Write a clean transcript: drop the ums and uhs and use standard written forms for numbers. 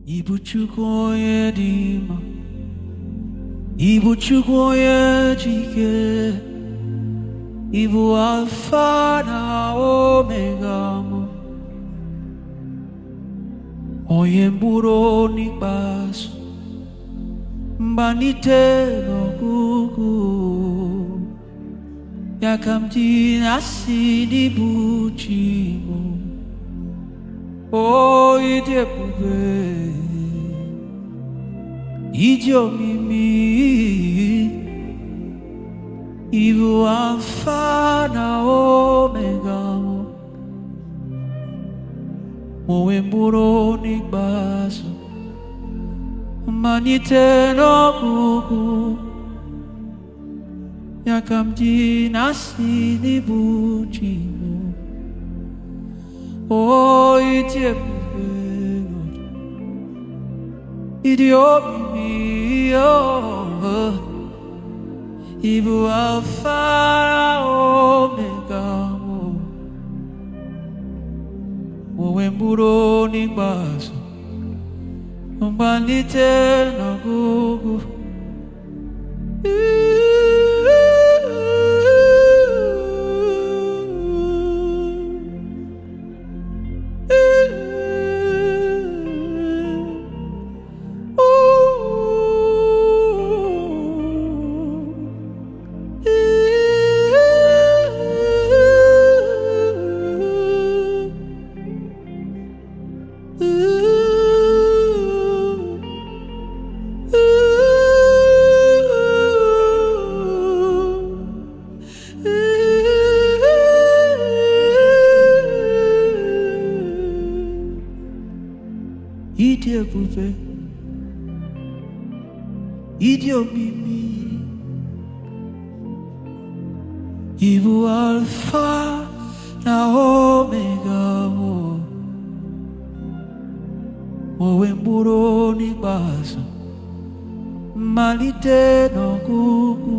Ibu Chukwu onye dị mma, Ibu Chukwu onye jike, Ibu Alfa na Omega m, onye mbụrụ n'ikpeazụ, mmalite n'ọgwụgwụ, ya ka m ji na-asị n'ịbụ chi m. O ịdị ebube, ịdị omimi, ịbụ Alfa na Omega m, onye mbụrụ n'ikpeazụ, mmalite n'ọgwụgwụ, ya ka m ji na-asị n'ịbụ chi m. Oh, ịdị ebube, ịdị omimi, oh, ịbụ Alfa na Omega m, onye mbụrụ n'ikpeazụ, mmalite n'ọgwụgwụ. Ịdị ebube, ịdị omimi, ịbụ Alfa na Omega m, onye mbụrụ n'ikpeazụ, mmalite n'ọgwụgwụ.